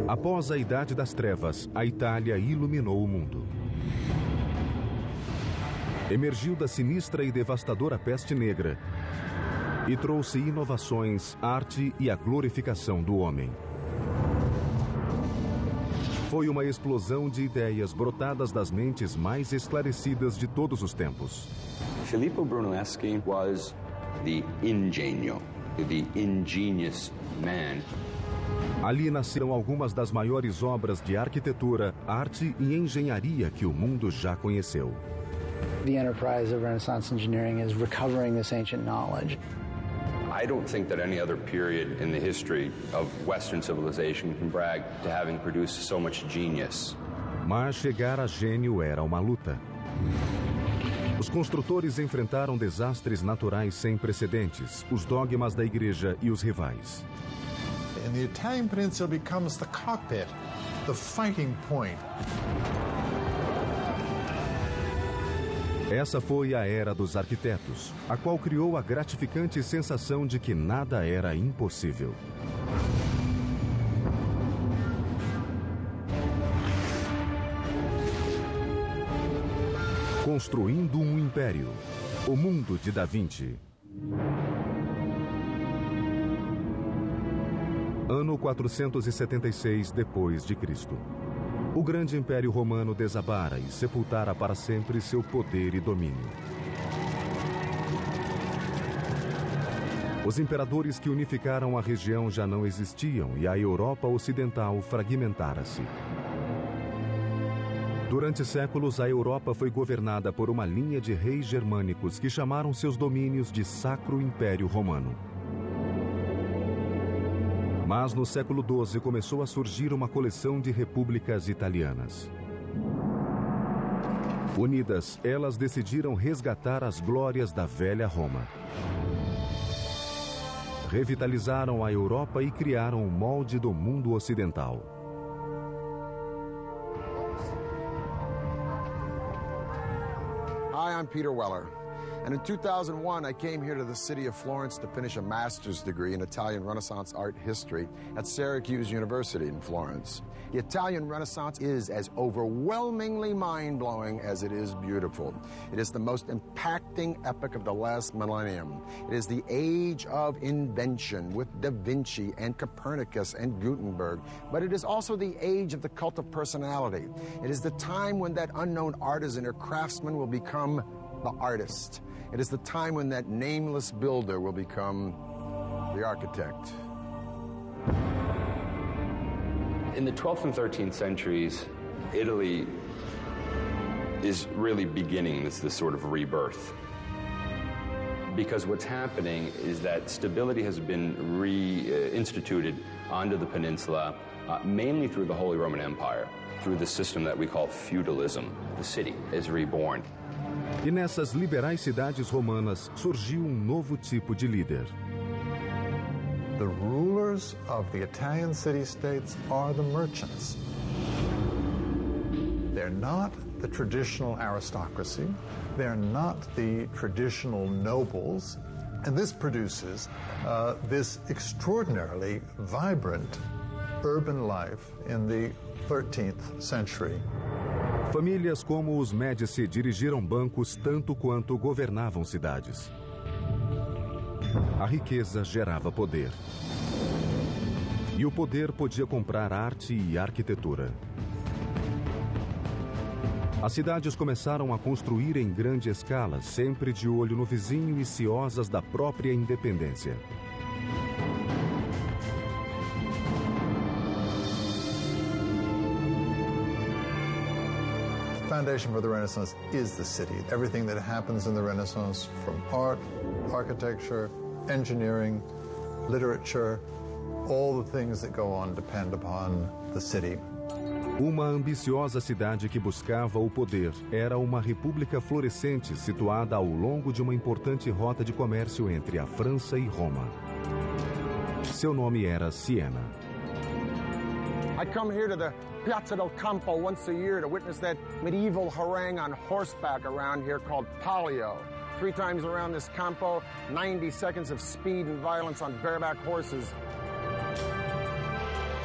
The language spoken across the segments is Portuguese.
Após a Idade das Trevas, a Itália iluminou o mundo. Emergiu da sinistra e devastadora peste negra e trouxe inovações, arte e a glorificação do homem. Foi uma explosão de ideias brotadas das mentes mais esclarecidas de todos os tempos. Filippo Brunelleschi was the ingenio, the ingenious man. Ali nasceram algumas das maiores obras de arquitetura, arte e engenharia que o mundo já conheceu. The enterprise of Renaissance engineering is recovering this ancient knowledge. I don't think that any other period in the history of Western civilization can brag to having produced so much genius. Mas chegar a gênio era uma luta. Os construtores enfrentaram desastres naturais sem precedentes, os dogmas da igreja e os rivais. And the Italian peninsula becomes the cockpit, the fighting point. Essa foi a era dos arquitetos, a qual criou a gratificante sensação de que nada era impossível. Construindo um Império. O Mundo de Da Vinci. Ano 476 depois de Cristo. O grande Império Romano desabara e sepultara para sempre seu poder e domínio. Os imperadores que unificaram a região já não existiam e a Europa Ocidental fragmentara-se. Durante séculos, a Europa foi governada por uma linha de reis germânicos que chamaram seus domínios de Sacro Império Romano. Mas no século XII começou a surgir uma coleção de repúblicas italianas. Unidas, elas decidiram resgatar as glórias da velha Roma. Revitalizaram a Europa e criaram o molde do mundo ocidental. Hi, I'm Peter Weller. And in 2001, I came here to the city of Florence to finish a master's degree in Italian Renaissance art history at Syracuse University in Florence. The Italian Renaissance is as overwhelmingly mind-blowing as it is beautiful. It is the most impacting epoch of the last millennium. It is the age of invention with Da Vinci and Copernicus and Gutenberg. But it is also the age of the cult of personality. It is the time when that unknown artisan or craftsman will become the artist. It is the time when that nameless builder will become the architect. In the 12th and 13th centuries, Italy is really beginning this sort of rebirth. Because what's happening is that stability has been reinstituted onto the peninsula, mainly through the Holy Roman Empire, through the system that we call feudalism. The city is reborn. E nessas liberais cidades romanas surgiu novo tipo de líder. The rulers of the Italian city-states are the merchants. They're not the traditional aristocracy. They're not the traditional nobles. And this produces this extraordinarily vibrant urban life in the 13th century. Famílias como os Médici dirigiram bancos tanto quanto governavam cidades. A riqueza gerava poder. E o poder podia comprar arte e arquitetura. As cidades começaram a construir em grande escala, sempre de olho no vizinho e ciosas da própria independência. The foundation for the Renaissance is the city. Everything that happens in the Renaissance, from art, architecture, engineering, literature, all the things that go on depend upon the city. Uma ambiciosa cidade que buscava o poder era uma república florescente situada ao longo de uma importante rota de comércio entre a França e Roma. Seu nome era Siena. I come here to the Piazza del Campo once a year to witness that medieval harangue on horseback around here called Palio. 3 times around this Campo, 90 seconds of speed and violence on bareback horses.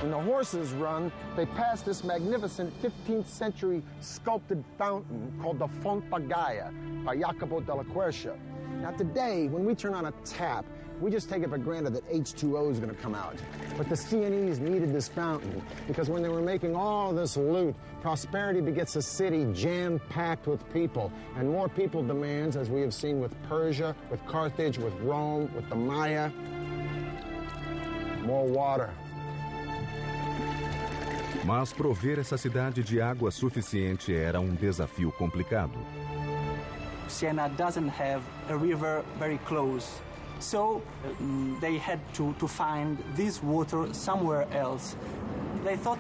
When the horses run, they pass this magnificent 15th century sculpted fountain called the Fonte Gaia by Jacopo della Quercia. Now today, when we turn on a tap, we just take it for granted that H2O is going to come out. But the Sienese needed this fountain because when they were making all this loot, prosperity begets a city jam-packed with people. And more people demands, as we have seen with Persia, with Carthage, with Rome, with the Maya, more water. Mas prover essa cidade de água suficiente era um desafio complicado. Siena doesn't have a river very close. So they had to find this water somewhere else. They thought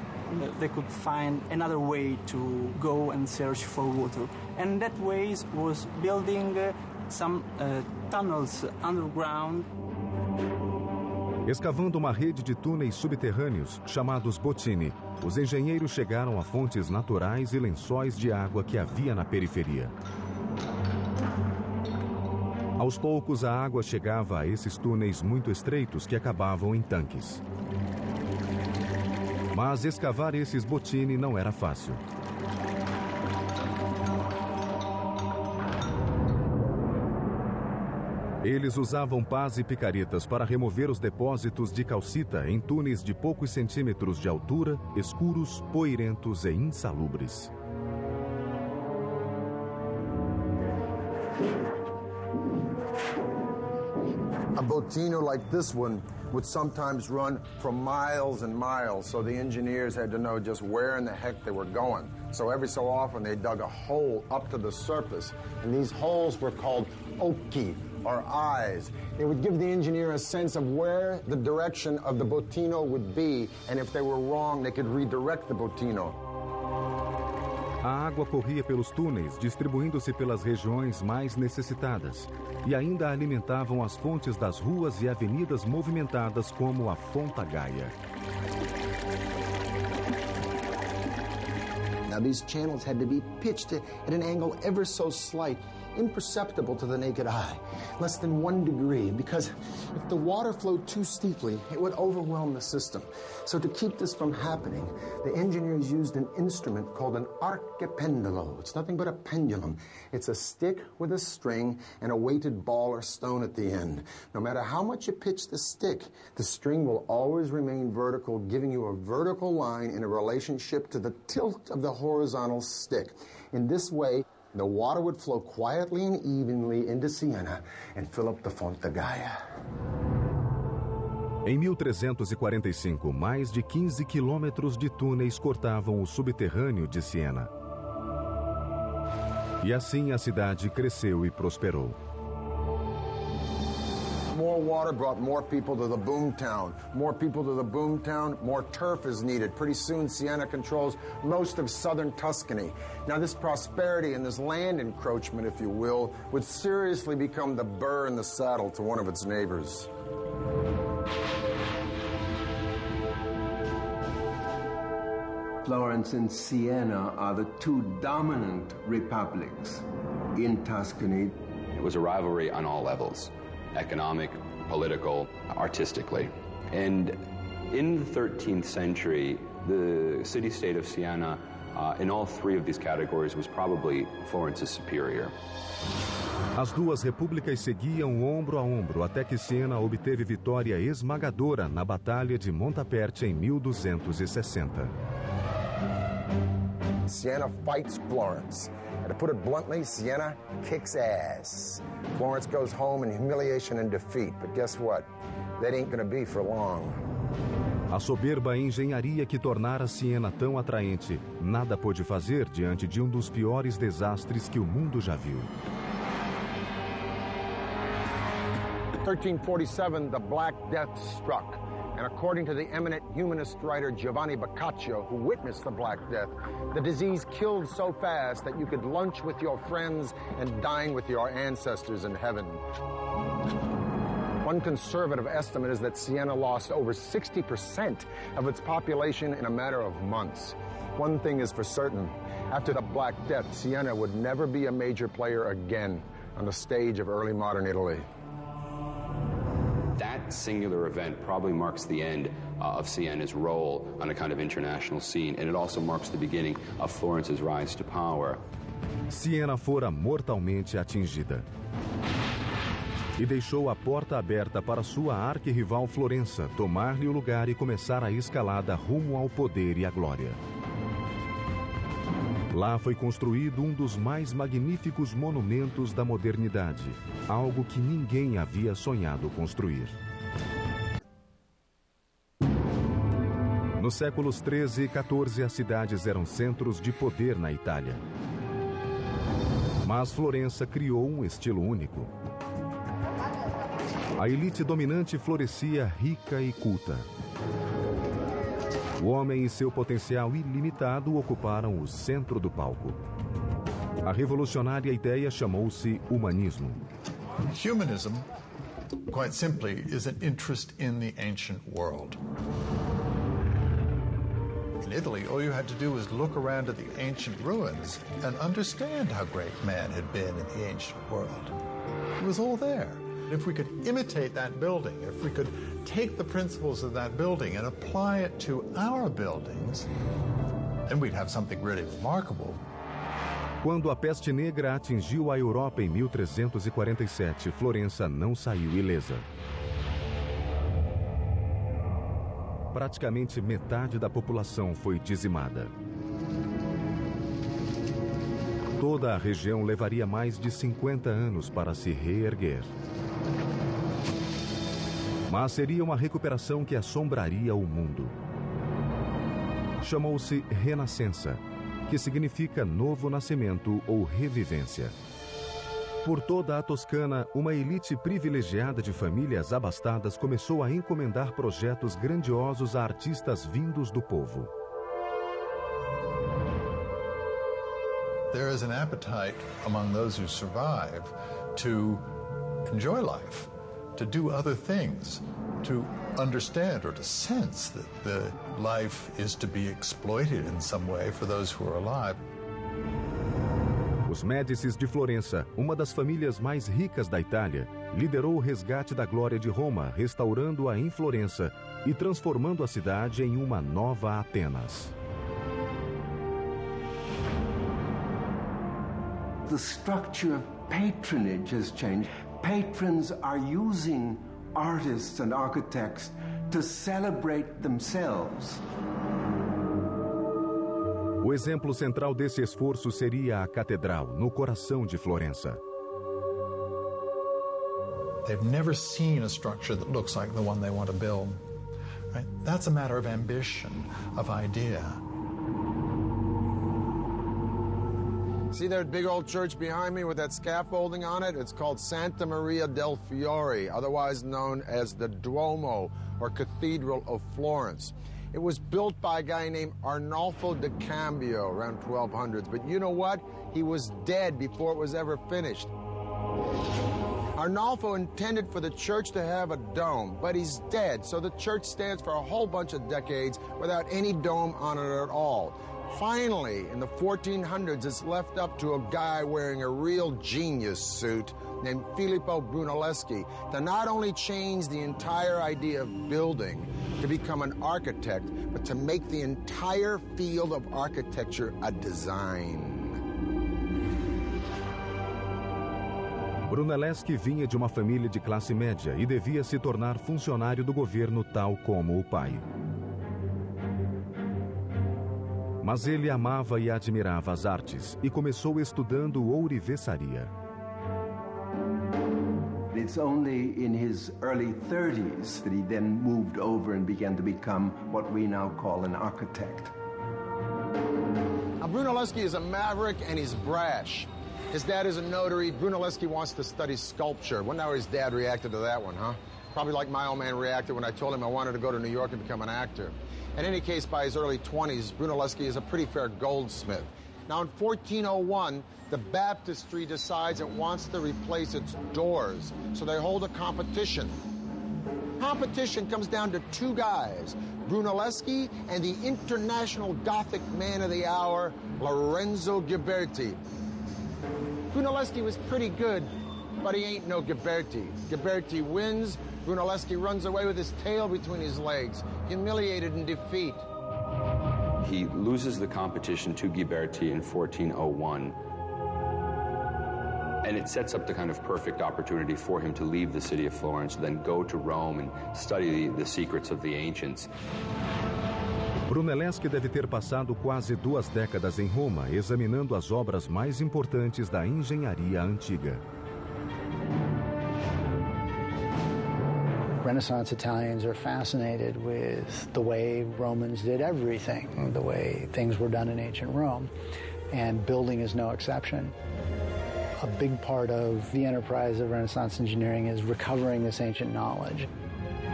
they could find another way to go and search for water. And that way was building some tunnels underground. Escavando uma rede de túneis subterrâneos, chamados bottini, os engenheiros chegaram a fontes naturais e lençóis de água que havia na periferia. Aos poucos, a água chegava a esses túneis muito estreitos que acabavam em tanques. Mas escavar esses bottini não era fácil. Eles usavam pás e picaretas para remover os depósitos de calcita em túneis de poucos centímetros de altura, escuros, poeirentos e insalubres. A bottino like this one would sometimes run for miles and miles, so the engineers had to know just where in the heck they were going. So every so often they dug a hole up to the surface, and these holes were called occhi, or eyes. It would give the engineer a sense of where the direction of the bottino would be, and if they were wrong, they could redirect the bottino. A água corria pelos túneis, distribuindo-se pelas regiões mais necessitadas, e ainda alimentavam as fontes das ruas e avenidas movimentadas como a Fonte Gaia. Now these channels had to be pitched at an angle ever so slight, imperceptible to the naked eye, less than 1 degree, because if the water flowed too steeply, it would overwhelm the system. So to keep this from happening, the engineers used an instrument called an archipendolo. It's nothing but a pendulum. It's a stick with a string and a weighted ball or stone at the end. No matter how much you pitch the stick, the string will always remain vertical, giving you a vertical line in a relationship to the tilt of the horizontal stick. In this way, the water would flow quietly and evenly into Siena and fill up the Fonte Gaia. Em 1345, mais de 15 quilômetros de túneis cortavam o subterrâneo de Siena. E assim a cidade cresceu e prosperou. More water brought more people to the boomtown. More people to the boomtown, more turf is needed. Pretty soon, Siena controls most of southern Tuscany. Now, this prosperity and this land encroachment, if you will, would seriously become the burr in the saddle to one of its neighbors. Florence and Siena are the two dominant republics in Tuscany. It was a rivalry on all levels. Economic, political, artistically. And in the 13th century, the city-state of Siena, in all three of these categories, was probably Florence's superior. As duas repúblicas seguiam ombro a ombro até que Siena obteve vitória esmagadora na Batalha de Montaperti em 1260. Siena fights Florence. And to put it bluntly, Siena kicks ass. Florence goes home in humiliation and defeat. But guess what? That ain't gonna be for long. A soberba engenharia que tornara Siena tão atraente, nada pôde fazer diante de um dos piores desastres que o mundo já viu. In 1347, the Black Death struck. And according to the eminent humanist writer Giovanni Boccaccio, who witnessed the Black Death, the disease killed so fast that you could lunch with your friends and dine with your ancestors in heaven. One conservative estimate is that Siena lost over 60% of its population in a matter of months. One thing is for certain, after the Black Death, Siena would never be a major player again on the stage of early modern Italy. That singular event probably marks the end of Siena's role on a kind of international scene, and it also marks the beginning of Florence's rise to power. Siena fora mortalmente atingida e deixou a porta aberta para sua arquirrival Florença tomar-lhe o lugar e começar a escalada rumo ao poder e à glória. Lá foi construído um dos mais magníficos monumentos da modernidade, algo que ninguém havia sonhado construir. Nos séculos 13 e 14, as cidades eram centros de poder na Itália. Mas Florença criou um estilo único. A elite dominante florescia rica e culta. O homem e seu potencial ilimitado ocuparam o centro do palco. A revolucionária ideia chamou-se humanismo. Humanism, quite simply, is an interest in the ancient world. In Italy, all you had to do was look around at the ancient ruins and understand how great man had been in the ancient world. It was all there. If we could imitate that building, if we could take the principles of that building and apply it to our buildings, then we'd have something really remarkable. Quando a peste negra atingiu a Europa em 1347, Florença não saiu ilesa. Praticamente metade da população foi dizimada. Toda a região levaria mais de 50 anos para se reerguer. Mas seria uma recuperação que assombraria o mundo. Chamou-se Renascença, que significa novo nascimento ou revivência. Por toda a Toscana, uma elite privilegiada de famílias abastadas começou a encomendar projetos grandiosos a artistas vindos do povo. There is an appetite among those who survive to enjoy life, to do other things, to understand or to sense that the life is to be exploited in some way for those who are alive. Os Médicis de Florença, uma das famílias mais ricas da Itália, liderou o resgate da glória de Roma, restaurando-a em Florença e transformando a cidade em uma nova Atenas. The structure of patronage has changed. Patrons are using artists and architects to celebrate themselves. O exemplo central desse esforço seria a catedral, no coração de Florença. They've never seen a structure that looks like the one they want to build. Right? That's a matter of ambition, of idea. See that big old church behind me with that scaffolding on it? It's called Santa Maria del Fiore, otherwise known as the Duomo, or Cathedral of Florence. It was built by a guy named Arnolfo da Cambio around 1200s, but you know what? He was dead before it was ever finished. Arnolfo intended for the church to have a dome, but he's dead, so the church stands for a whole bunch of decades without any dome on it at all. Finally, in the 1400s, it's left up to a guy wearing a real genius suit named Filippo Brunelleschi to not only change the entire idea of building to become an architect, but to make the entire field of architecture a design. Brunelleschi vinha de uma família de classe média e devia se tornar funcionário do governo tal como o pai. Mas ele amava e admirava as artes e começou estudando ourivesaria. It's only in his early 30s that he then moved over and began to become what we now call an architect. Now, Brunelleschi is a maverick and he's brash. His dad is a notary. Brunelleschi wants to study sculpture. Wonder how his dad reacted to that one, huh? Probably like my old man reacted when I told him I wanted to go to New York and become an actor. In any case, by his early 20s, Brunelleschi is a pretty fair goldsmith. Now, in 1401, the baptistry decides it wants to replace its doors, so they hold a competition. Competition comes down to two guys, Brunelleschi and the international Gothic man of the hour, Lorenzo Ghiberti. Brunelleschi was pretty good, But he ain't no Ghiberti. Ghiberti wins. Brunelleschi runs away with his tail between his legs, humiliated in defeat. He loses the competition to Ghiberti in 1401. And it sets up the kind of perfect opportunity for him to leave the city of Florence, then go to Rome and study the secrets of the ancients. Brunelleschi deve ter passado quase 2 décadas em Roma, examinando as obras mais importantes da engenharia antiga. Renaissance Italians are fascinated with the way Romans did everything, the way things were done in ancient Rome, and building is no exception. A big part of the enterprise of Renaissance engineering is recovering this ancient knowledge.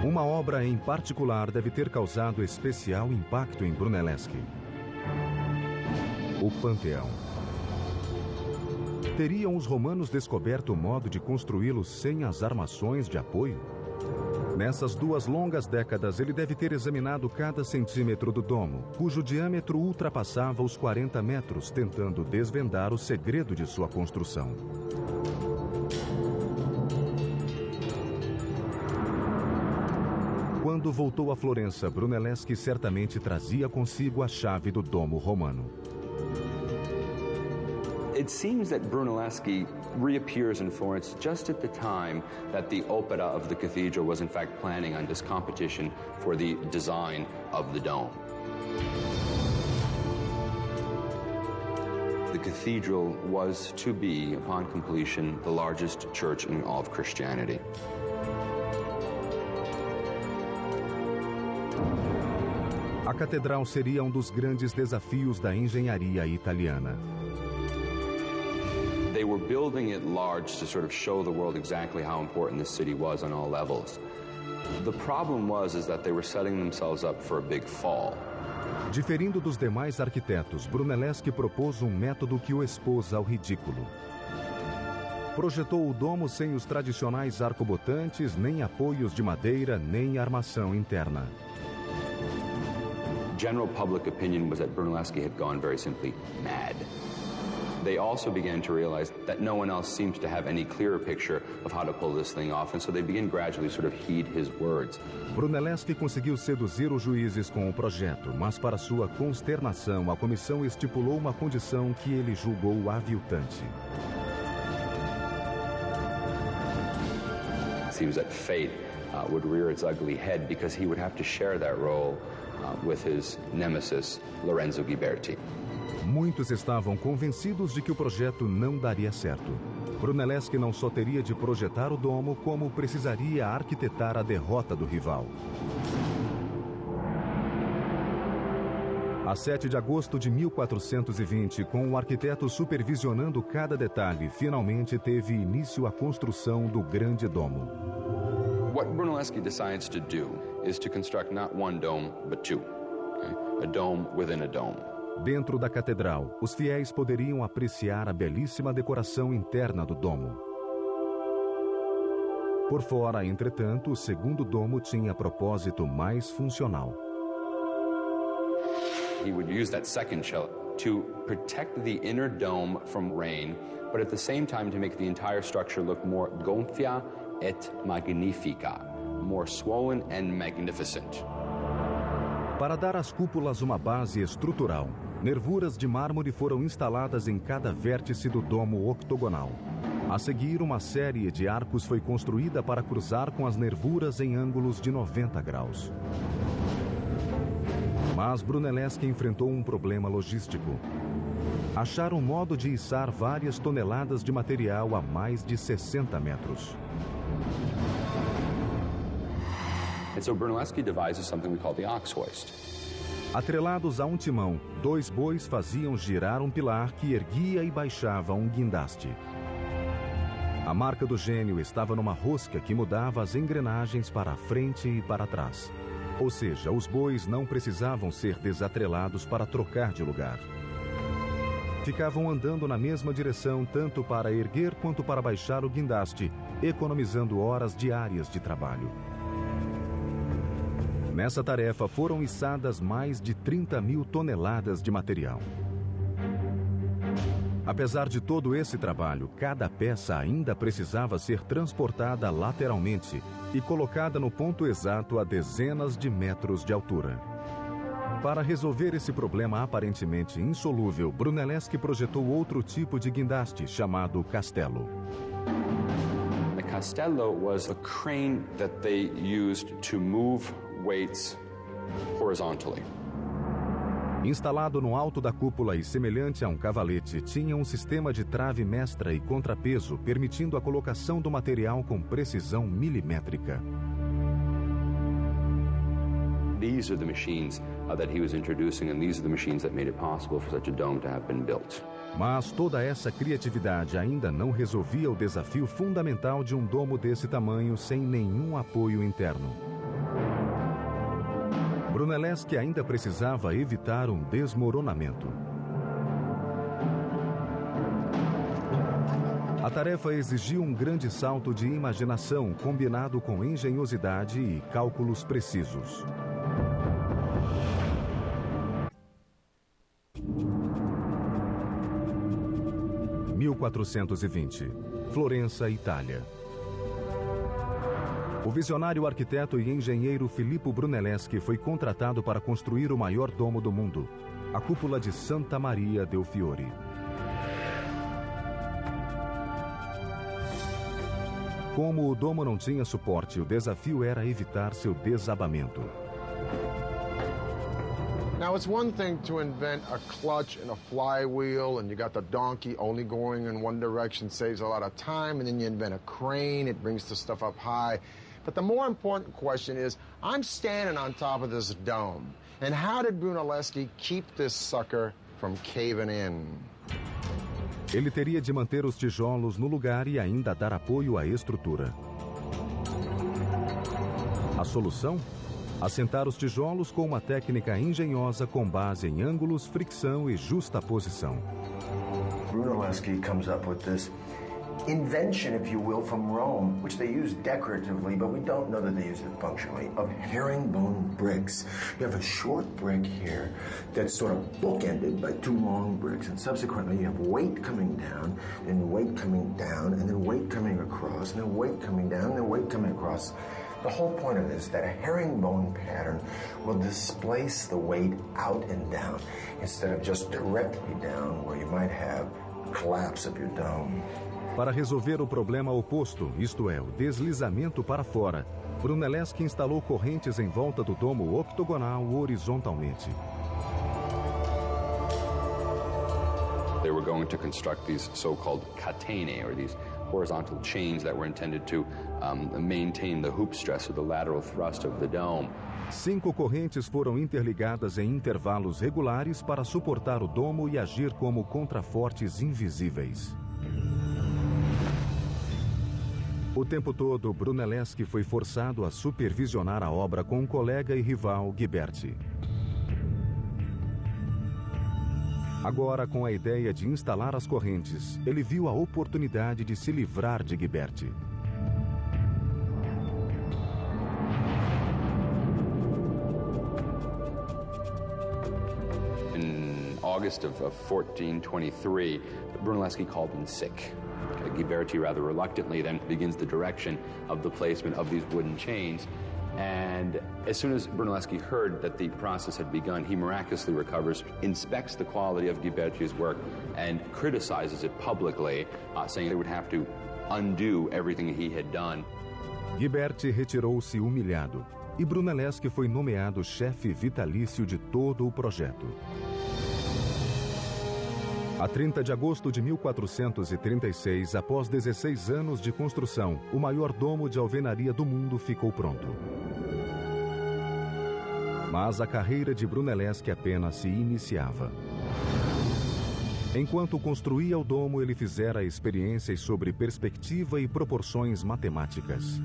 Uma obra em particular deve ter causado especial impacto em Brunelleschi: o Panteão. Teriam os romanos descoberto o modo de construí-lo sem as armações de apoio? Nessas 2 longas décadas, ele deve ter examinado cada centímetro do domo, cujo diâmetro ultrapassava os 40 metros, tentando desvendar o segredo de sua construção. Quando voltou a Florença, Brunelleschi certamente trazia consigo a chave do domo romano. It seems that Brunelleschi reappears in Florence just at the time that the opera of the cathedral was in fact planning on this competition for the design of the dome. The cathedral was to be, upon completion, the largest church in all of Christianity. A catedral seria um dos grandes desafios da engenharia italiana. They were building it large to sort of show the world exactly how important this city was on all levels. The problem was that they were setting themselves up for a big fall. Diferindo dos demais arquitetos, Brunelleschi propôs um método que o expôs ao ridículo. Projetou o domo sem os tradicionais arcobotantes, nem apoios de madeira, nem armação interna. General public opinion was that Brunelleschi had gone very simply mad. They also began to realize that no one else seems to have any clearer picture of how to pull this thing off, and so they begin gradually sort of heed his words. Brunelleschi conseguiu seduzir os juízes com o projeto, mas para sua consternação, a comissão estipulou uma condição que ele julgou aviltante. It seems that fate would rear its ugly head because he would have to share that role with his nemesis, Lorenzo Ghiberti. Muitos estavam convencidos de que o projeto não daria certo. Brunelleschi não só teria de projetar o domo, como precisaria arquitetar a derrota do rival. A 7 de agosto de 1420, com o arquiteto supervisionando cada detalhe, finalmente teve início a construção do grande domo. What Brunelleschi decides to do is to construct not one dome, but 2. Okay? A dome within a dome. Dentro da catedral, os fiéis poderiam apreciar a belíssima decoração interna do domo. Por fora, entretanto, o segundo domo tinha propósito mais funcional. He would use that second shell to protect the inner dome from rain, but at the same time to make the entire structure look more gonfia et magnifica, more swollen and magnificent. Para dar às cúpulas uma base estrutural, nervuras de mármore foram instaladas em cada vértice do domo octogonal. A seguir, uma série de arcos foi construída para cruzar com as nervuras em ângulos de 90 graus. Mas Brunelleschi enfrentou um problema logístico. Achar um modo de içar várias toneladas de material a mais de 60 metros. And so Brunelleschi devises something we call the ox hoist. Atrelados a um timão, 2 bois faziam girar um pilar que erguia e baixava um guindaste. A marca do gênio estava numa rosca que mudava as engrenagens para a frente e para trás. Ou seja, os bois não precisavam ser desatrelados para trocar de lugar. Ficavam andando na mesma direção tanto para erguer quanto para baixar o guindaste, economizando horas diárias de trabalho. Nessa tarefa foram içadas mais de 30.000 toneladas de material. Apesar de todo esse trabalho, cada peça ainda precisava ser transportada lateralmente e colocada no ponto exato a dezenas de metros de altura. Para resolver esse problema aparentemente insolúvel, Brunelleschi projetou outro tipo de guindaste, chamado castelo. The castello was a crane that they used to move weights horizontally. Instalado no alto da cúpula e semelhante a um cavalete, tinha um sistema de trave mestra e contrapeso, permitindo a colocação do material com precisão milimétrica. These are the machines that he was introducing, and these are the machines that made it possible for such a dome to have been built. Mas toda essa criatividade ainda não resolvia o desafio fundamental de um domo desse tamanho sem nenhum apoio interno. Brunelleschi ainda precisava evitar um desmoronamento. A tarefa exigiu um grande salto de imaginação combinado com engenhosidade e cálculos precisos. Em 1420, Florença, Itália. O visionário arquiteto e engenheiro Filippo Brunelleschi foi contratado para construir o maior domo do mundo, a cúpula de Santa Maria del Fiore. Como o domo não tinha suporte, o desafio era evitar seu desabamento. Now, it's one thing to invent a clutch and a flywheel, and you got the donkey only going in one direction, saves a lot of time, and then you invent a crane, it brings the stuff up high. But the more important question is, I'm standing on top of this dome, and how did Brunelleschi keep this sucker from caving in? Ele teria de manter os tijolos no lugar e ainda dar apoio à estrutura. A solução? Assentar os tijolos com uma técnica engenhosa com base em ângulos, fricção e justaposição. Brunelleschi comes up with this invention, if you will, from Rome, which they use decoratively, but we don't know that they use it functionally, of herringbone bricks. You have a short brick here that's sort of bookended by two long bricks, and subsequently you have weight coming down, and weight coming down, and then weight coming across, and then weight coming down, and then weight coming across. The whole point of this is that a herringbone pattern will displace the weight out and down instead of just directly down where you might have collapse of your dome. Para resolver o problema oposto, isto é, o deslizamento para fora, Brunelleschi instalou correntes em volta do domo octogonal horizontalmente. They were going to construct these so-called catenae, or these horizontal chains that were intended to maintain the hoop stress or the lateral thrust of the dome. 5 correntes foram interligadas em intervalos regulares para suportar o domo e agir como contrafortes invisíveis. O tempo todo, Brunelleschi foi forçado a supervisionar a obra com um colega e rival, Ghiberti. Agora, com a ideia de instalar as correntes, ele viu a oportunidade de se livrar de Ghiberti. In August of 1423, Brunelleschi called in sick. Ghiberti rather reluctantly then begins the direction of the placement of these wooden chains. And as soon as Brunelleschi heard that the process had begun, he miraculously recovers, inspects the quality of Ghiberti's work, and criticizes it publicly, saying they would have to undo everything he had done. Ghiberti retirou-se humilhado, e Brunelleschi foi nomeado chefe vitalício de todo o projeto. A 30 de agosto de 1436, após 16 anos de construção, o maior domo de alvenaria do mundo ficou pronto. Mas a carreira de Brunelleschi apenas se iniciava. Enquanto construía o domo, ele fizera experiências sobre perspectiva e proporções matemáticas.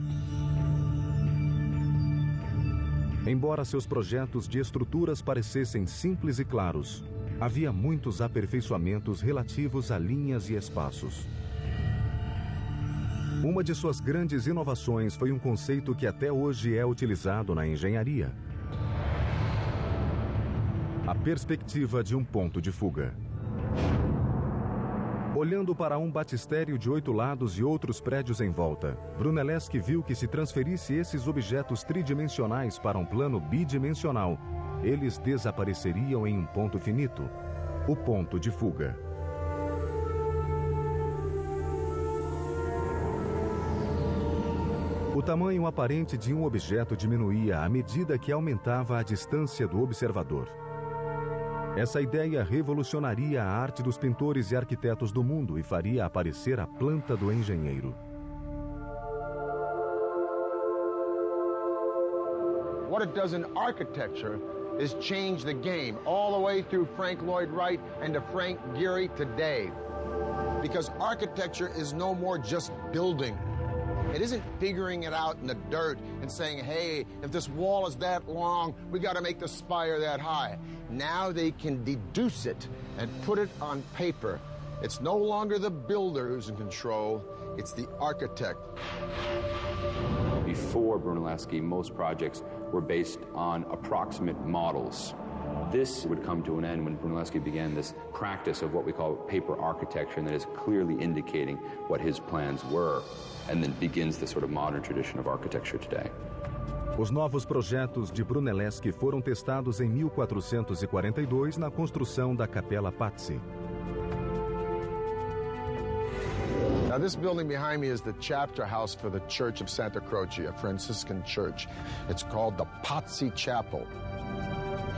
Embora seus projetos de estruturas parecessem simples e claros, havia muitos aperfeiçoamentos relativos a linhas e espaços. Uma de suas grandes inovações foi um conceito que até hoje é utilizado na engenharia: a perspectiva de um ponto de fuga. Olhando para um batistério de 8 lados e outros prédios em volta, Brunelleschi viu que se transferisse esses objetos tridimensionais para um plano bidimensional, eles desapareceriam em um ponto finito, o ponto de fuga. O tamanho aparente de um objeto diminuía à medida que aumentava a distância do observador. Essa ideia revolucionaria a arte dos pintores e arquitetos do mundo e faria aparecer a planta do engenheiro. What it does in architecture is change the game all the way through Frank Lloyd Wright and to Frank Gehry today. Because architecture is no more just building. It isn't figuring it out in the dirt and saying, hey, if this wall is that long, we got to make the spire that high. Now they can deduce it and put it on paper. It's no longer the builder who's in control, it's the architect. Before Brunelleschi, most projects were based on approximate models. This would come to an end when Brunelleschi began this practice of what we call paper architecture, and that is clearly indicating what his plans were, and then begins the sort of modern tradition of architecture today. Os novos projetos de Brunelleschi foram testados em 1442 na construção da Capella Pazzi. Now, this building behind me is the chapter house for the Church of Santa Croce, a Franciscan church. It's called the Pazzi Chapel.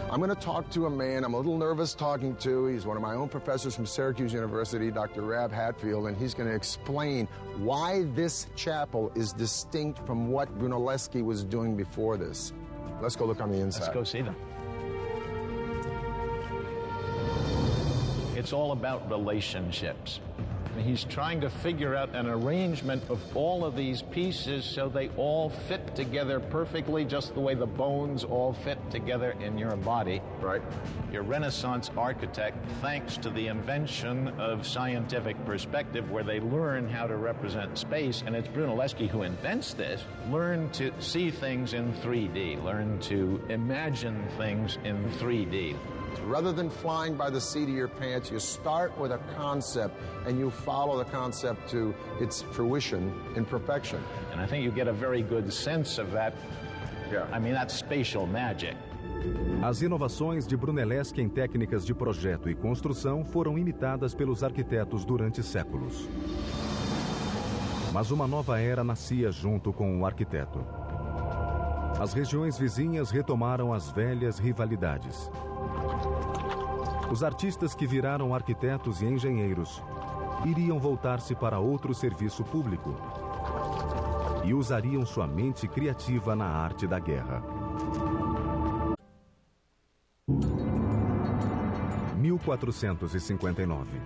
I'm going to talk to a man I'm a little nervous talking to. He's one of my own professors from Syracuse University, Dr. Rab Hatfield, and he's going to explain why this chapel is distinct from what Brunelleschi was doing before this. Let's go look on the inside. Let's go see them. It's all about relationships. He's trying to figure out an arrangement of all of these pieces so they all fit together perfectly, just the way the bones all fit together in your body. Right. Your Renaissance architect, thanks to the invention of scientific perspective, where they learn how to represent space, and it's Brunelleschi who invents this, learn to see things in 3D, learn to imagine things in 3D. Rather than flying by the seat of your pants, you start with a concept and you follow the concept to its fruition in perfection. And I think you get a very good sense of that. Yeah. I mean, that's spatial magic. As inovações de Brunelleschi em técnicas de projeto e construção foram imitadas pelos arquitetos durante séculos. Mas uma nova era nascia junto com o arquiteto. As regiões vizinhas retomaram as velhas rivalidades. Os artistas que viraram arquitetos e engenheiros iriam voltar-se para outro serviço público e usariam sua mente criativa na arte da guerra. 1459.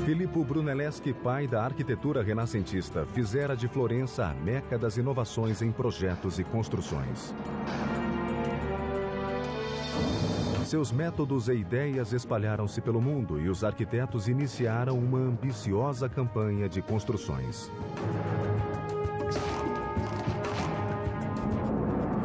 Filippo Brunelleschi, pai da arquitetura renascentista, fizera de Florença a meca das inovações em projetos e construções. Seus métodos e ideias espalharam-se pelo mundo e os arquitetos iniciaram uma ambiciosa campanha de construções.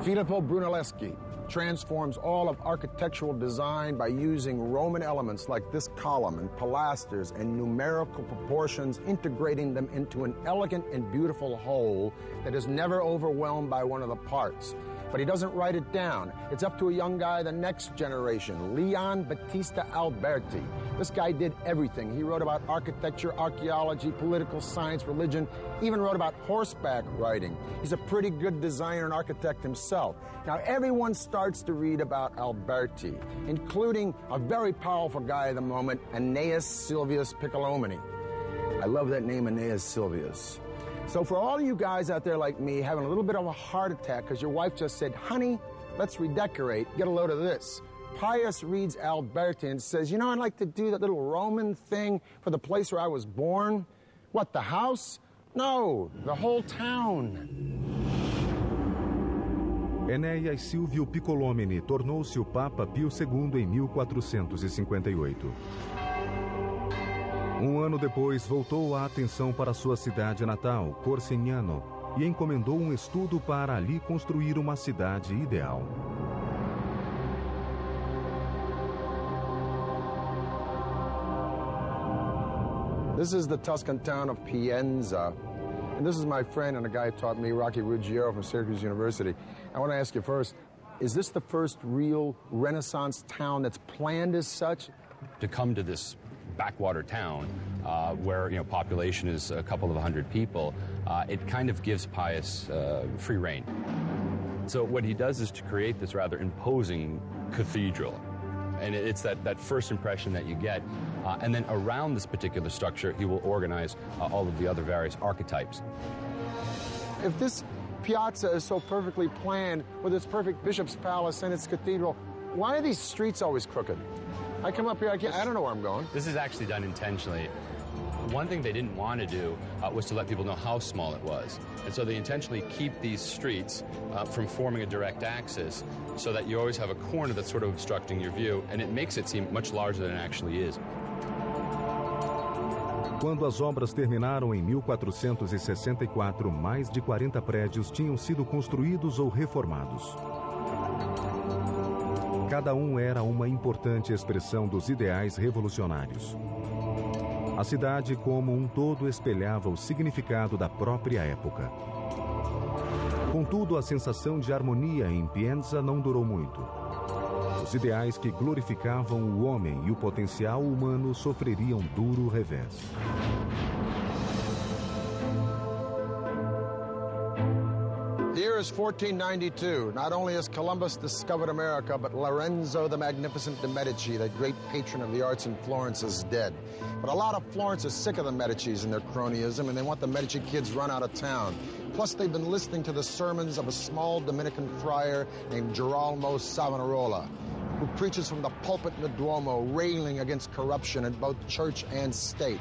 Filippo Brunelleschi transforms all of architectural design by using Roman elements like this column and pilasters and numerical proportions, integrating them into an elegant and beautiful whole that is never overwhelmed by one of the parts. But he doesn't write it down. It's up to a young guy, the next generation, Leon Battista Alberti. This guy did everything. He wrote about architecture, archaeology, political science, religion, even wrote about horseback riding. He's a pretty good designer and architect himself. Now, everyone starts to read about Alberti, including a very powerful guy at the moment, Aeneas Silvius Piccolomini. I love that name, Aeneas Silvius. So for all you guys out there like me having a little bit of a heart attack because your wife just said, honey, let's redecorate, get a load of this. Pius reads Alberti and says, you know, I'd like to do that little Roman thing for the place where I was born. What, the house? No, the whole town. Enéas Silvio Piccolomini tornou-se o Papa Pio II em 1458. Um ano depois, voltou a atenção para sua cidade natal, Corsignano, e encomendou um estudo para ali construir uma cidade ideal. This is the Tuscan town of Pienza. And this is my friend and a guy who taught me, Rocky Ruggiero from Syracuse University. I want to ask you first, is this the first real Renaissance town that's planned as such? To come to this backwater town where, population is a couple of hundred people, it kind of gives Pius free rein. So what he does is to create this rather imposing cathedral. And it's that first impression that you get. And then around this particular structure, he will organize all of the other various archetypes. If this piazza is so perfectly planned with its perfect bishop's palace and its cathedral, why are these streets always crooked? I come up here, I don't know where I'm going. This is actually done intentionally. One thing they didn't want to do was to let people know how small it was. And so they intentionally keep these streets from forming a direct axis so that you always have a corner that's sort of obstructing your view, and it makes it seem much larger than it actually is. Quando as obras terminaram em 1464, mais de 40 prédios tinham sido construídos ou reformados. Cada um era uma importante expressão dos ideais revolucionários. A cidade como um todo espelhava o significado da própria época. Contudo, a sensação de harmonia em Pienza não durou muito. Os ideais que glorificavam o homem e o potencial humano sofreriam duro revés. The year is 1492. Not only has Columbus discovered America, but Lorenzo the Magnificent de' Medici, that great patron of the arts in Florence, is dead. But a lot of Florence is sick of the Medicis and their cronyism, and they want the Medici kids run out of town. Plus, they've been listening to the sermons of a small Dominican friar named Girolamo Savonarola, who preaches from the pulpit in the Duomo, railing against corruption in both church and state.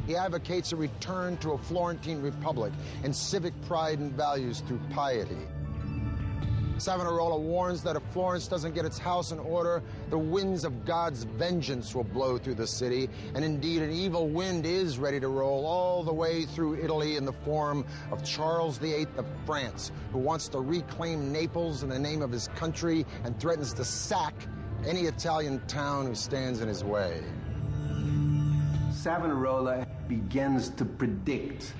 He advocates a return to a Florentine republic and civic pride and values through piety. Savonarola warns that if Florence doesn't get its house in order, the winds of God's vengeance will blow through the city, and indeed an evil wind is ready to roll all the way through Italy in the form of Charles VIII of France, who wants to reclaim Naples in the name of his country and threatens to sack any Italian town who stands in his way. Savonarola begins to predict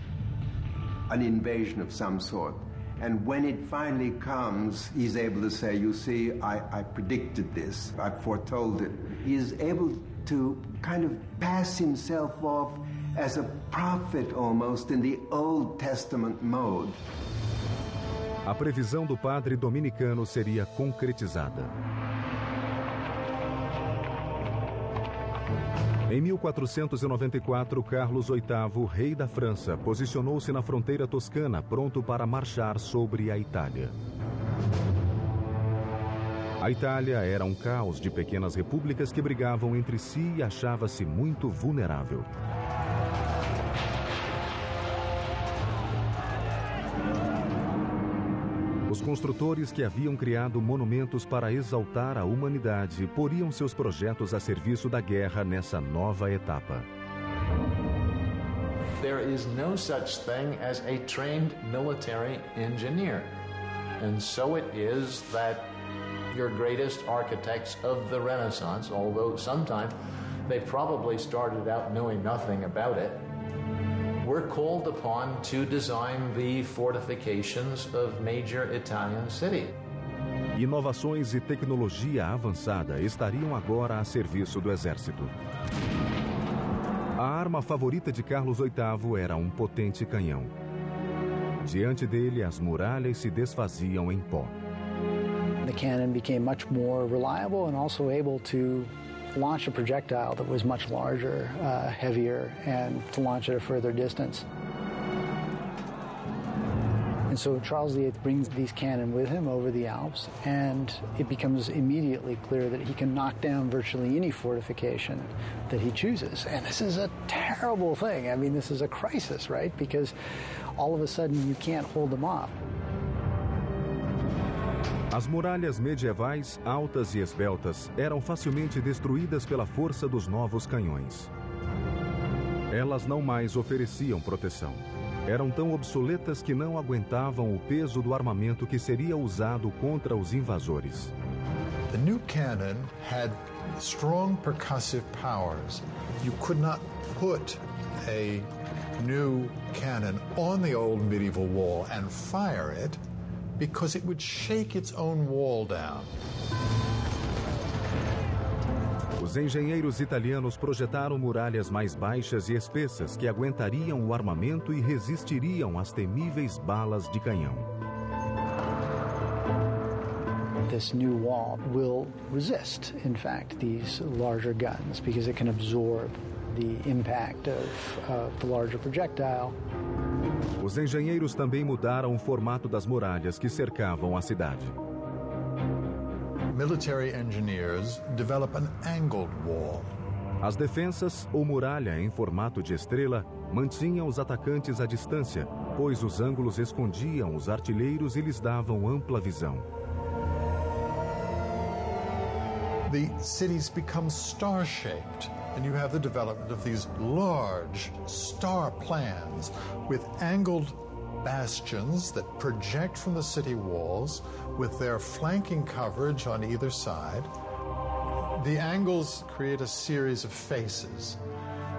an invasion of some sort. And when it finally comes, he's able to say, you see, I predicted this, I foretold it. He is able to kind of pass himself off as a prophet almost in the Old Testament mode. A previsão do padre dominicano seria concretizada. Em 1494, Carlos VIII, rei da França, posicionou-se na fronteira toscana, pronto para marchar sobre a Itália. A Itália era um caos de pequenas repúblicas que brigavam entre si e achava-se muito vulnerável. Os construtores que haviam criado monumentos para exaltar a humanidade poriam seus projetos a serviço da guerra nessa nova etapa. There is no such thing as a trained military engineer. And so it is that your greatest architects of the Renaissance, although sometimes they probably started out knowing nothing about it, were called upon to design the fortifications of major Italian cities. Inovações e tecnologia avançada estariam agora a serviço do exército. A arma favorita de Carlos VIII era um potente canhão. Diante dele, as muralhas se desfaziam em pó. The cannon became much more reliable and also able to launch a projectile that was much larger, heavier, and to launch at a further distance. And so Charles VIII brings these cannon with him over the Alps, and it becomes immediately clear that he can knock down virtually any fortification that he chooses. And this is a terrible thing. I mean, this is a crisis, right? Because all of a sudden you can't hold them off. As muralhas medievais, altas e esbeltas, eram facilmente destruídas pela força dos novos canhões. Elas não mais ofereciam proteção. Eram tão obsoletas que não aguentavam o peso do armamento que seria usado contra os invasores. The new cannon had strong percussive powers. You could not put a new cannon on the old medieval wall and fire it because it would shake its own wall down. Os engenheiros italianos projetaram muralhas mais baixas e espessas que aguentariam o armamento e resistiriam às temíveis balas de canhão. This new wall will resist, in fact, these larger guns because it can absorb the impact of the larger projectile. Os engenheiros também mudaram o formato das muralhas que cercavam a cidade. Military engineers develop an angled wall. As defensas, ou muralha em formato de estrela, mantinham os atacantes à distância, pois os ângulos escondiam os artilheiros e lhes davam ampla visão. The cities become star-shaped, and you have the development of these large star plans with angled bastions that project from the city walls with their flanking coverage on either side. The angles create a series of faces.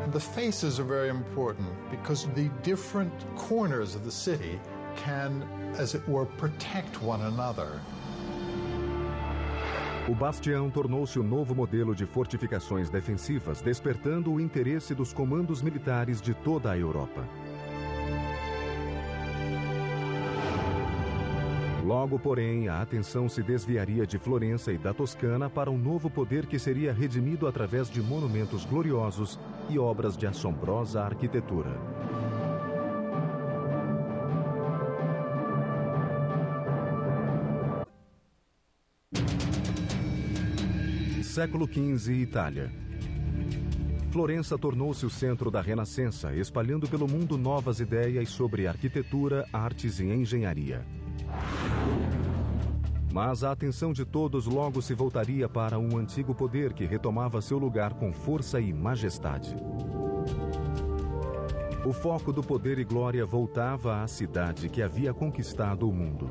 And the faces are very important because the different corners of the city can, as it were, protect one another. O bastião tornou-se o novo modelo de fortificações defensivas, despertando o interesse dos comandos militares de toda a Europa. Logo, porém, a atenção se desviaria de Florença e da Toscana para um novo poder que seria redimido através de monumentos gloriosos e obras de assombrosa arquitetura. Século XV, Itália. Florença tornou-se o centro da Renascença, espalhando pelo mundo novas ideias sobre arquitetura, artes e engenharia. Mas a atenção de todos logo se voltaria para um antigo poder que retomava seu lugar com força e majestade. O foco do poder e glória voltava à cidade que havia conquistado o mundo: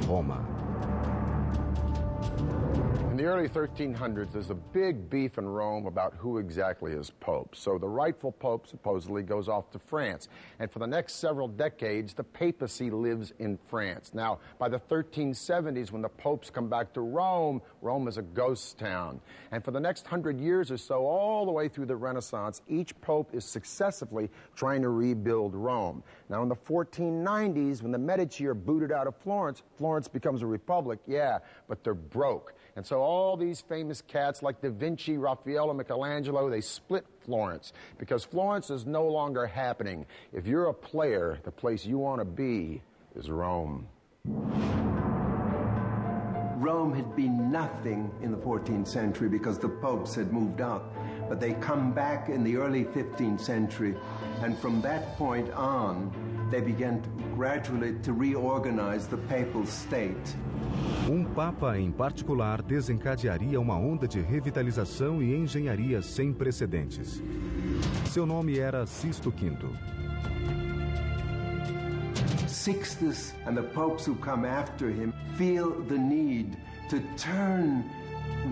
Roma. In the early 1300s, there's a big beef in Rome about who exactly is pope. So the rightful pope supposedly goes off to France. And for the next several decades, the papacy lives in France. Now, by the 1370s, when the popes come back to Rome, Rome is a ghost town. And for the next 100 years or so, all the way through the Renaissance, each pope is successively trying to rebuild Rome. Now, in the 1490s, when the Medici are booted out of Florence, Florence becomes a republic, yeah, but they're broke. And so all these famous cats like Vinci, Raphael, and Michelangelo, they split Florence because Florence is no longer happening. If you're a player, the place you want to be is Rome. Rome had been nothing in the 14th century because the popes had moved out. But they come back in the early 15th century, and from that point on, they began gradually to reorganize the papal state. Papa em particular desencadearia uma onda de revitalização e engenharia sem precedentes. Seu nome era Sisto V. Sixtus and the popes who come after him feel the need to turn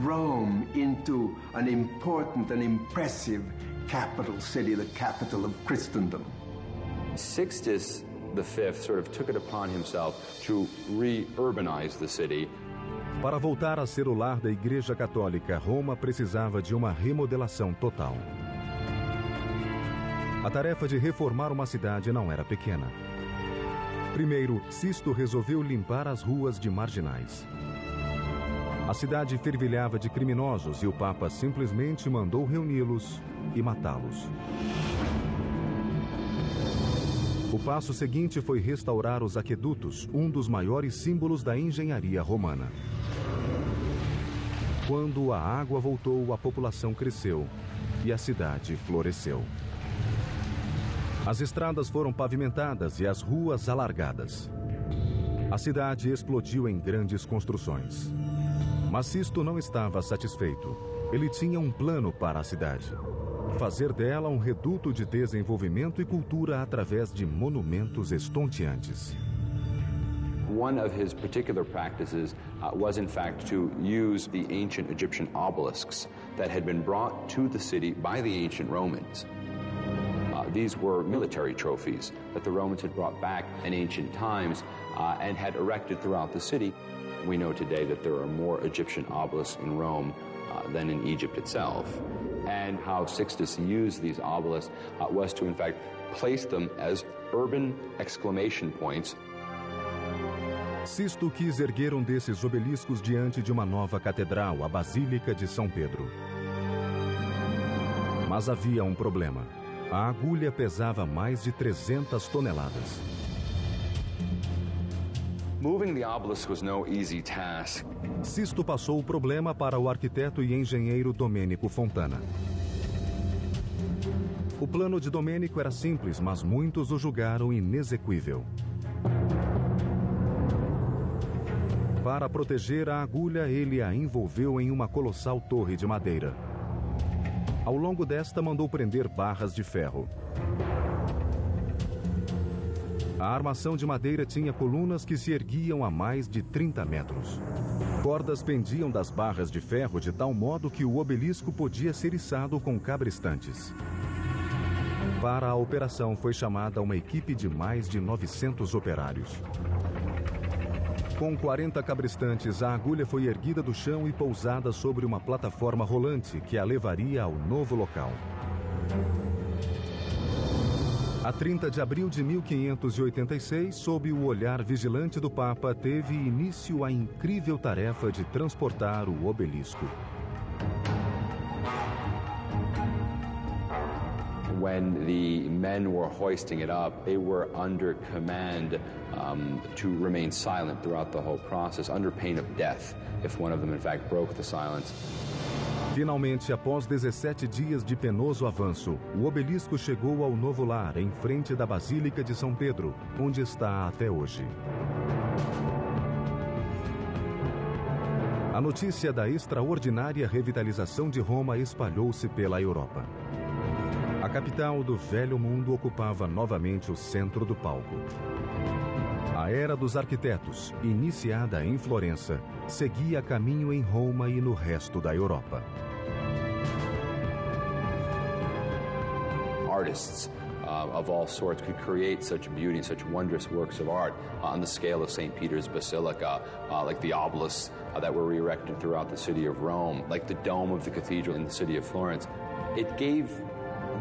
Rome into an important and impressive capital city, the capital of Christendom. Sixtus V sort of took it upon himself to re-urbanize the city. Para voltar a ser o lar da Igreja Católica, Roma precisava de uma remodelação total. A tarefa de reformar uma cidade não era pequena. Primeiro, Sisto resolveu limpar as ruas de marginais. A cidade fervilhava de criminosos e o Papa simplesmente mandou reuni-los e matá-los. O passo seguinte foi restaurar os aquedutos, um dos maiores símbolos da engenharia romana. Quando a água voltou, a população cresceu e a cidade floresceu. As estradas foram pavimentadas e as ruas alargadas. A cidade explodiu em grandes construções. Mas Sisto não estava satisfeito. Ele tinha um plano para a cidade: fazer dela um reduto de desenvolvimento e cultura através de monumentos estonteantes. One of his particular practices was, in fact, to use the ancient Egyptian obelisks that had been brought to the city by the ancient Romans. These were military trophies that the Romans had brought back in ancient times and had erected throughout the city. We know today that there are more Egyptian obelisks in Rome than in Egypt itself. And how Sixtus used these obelisks was to, in fact, place them as urban exclamation points. Sisto quis erguer desses obeliscos diante de uma nova catedral, a Basílica de São Pedro. Mas havia um problema. A agulha pesava mais de 300 toneladas. Moving the obelisk was no easy task. Sisto passou o problema para o arquiteto e engenheiro Domênico Fontana. O plano de Domênico era simples, mas muitos o julgaram inexequível. Para proteger a agulha, ele a envolveu em uma colossal torre de madeira. Ao longo desta, mandou prender barras de ferro. A armação de madeira tinha colunas que se erguiam a mais de 30 metros. Cordas pendiam das barras de ferro de tal modo que o obelisco podia ser içado com cabrestantes. Para a operação foi chamada uma equipe de mais de 900 operários. Com 40 cabrestantes, a agulha foi erguida do chão e pousada sobre uma plataforma rolante que a levaria ao novo local. A 30 de abril de 1586, sob o olhar vigilante do Papa, teve início a incrível tarefa de transportar o obelisco. When the men were hoisting it up, they were under command to remain silent throughout the whole process, under pain of death, if one of them, in fact, broke the silence. Finalmente, após 17 dias de penoso avanço, o obelisco chegou ao novo lar, em frente da Basílica de São Pedro, onde está até hoje. A notícia da extraordinária revitalização de Roma espalhou-se pela Europa. A capital do Velho Mundo ocupava novamente o centro do palco. A era dos arquitetos, iniciada em Florença, seguia caminho em Roma e no resto da Europa. Artists of all sorts could create such beauty, such wondrous works of art on the scale of St. Peter's Basilica, like the obelisks that were erected throughout the city of Rome, like the dome of the cathedral in the city of Florence. It gave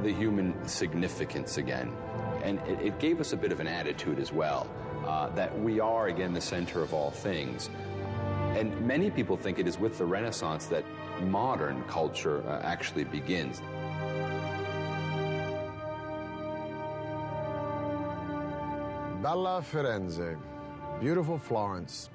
the human significance again, and it gave us a bit of an attitude as well, that we are again the center of all things. And many people think it is with the Renaissance that modern culture actually begins. Bella Firenze, beautiful Florence.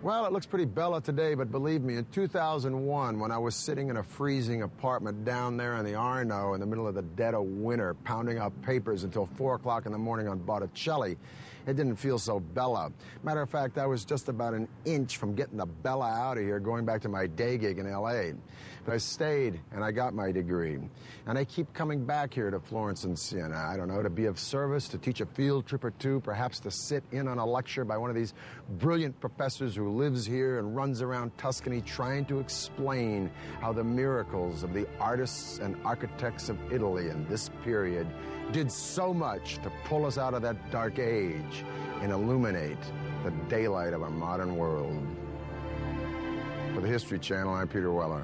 Well, it looks pretty bella today, but believe me, in 2001, when I was sitting in a freezing apartment down there in the Arno in the middle of the dead of winter, pounding out papers until 4 o'clock in the morning on Botticelli, it didn't feel so bella. Matter of fact, I was just about an inch from getting the bella out of here, going back to my day gig in L.A. But I stayed, and I got my degree. And I keep coming back here to Florence and Siena, I don't know, to be of service, to teach a field trip or two, perhaps to sit in on a lecture by one of these brilliant professors who lives here and runs around Tuscany trying to explain how the miracles of the artists and architects of Italy in this period did so much to pull us out of that dark age and illuminate the daylight of our modern world. For the History Channel, I'm Peter Weller.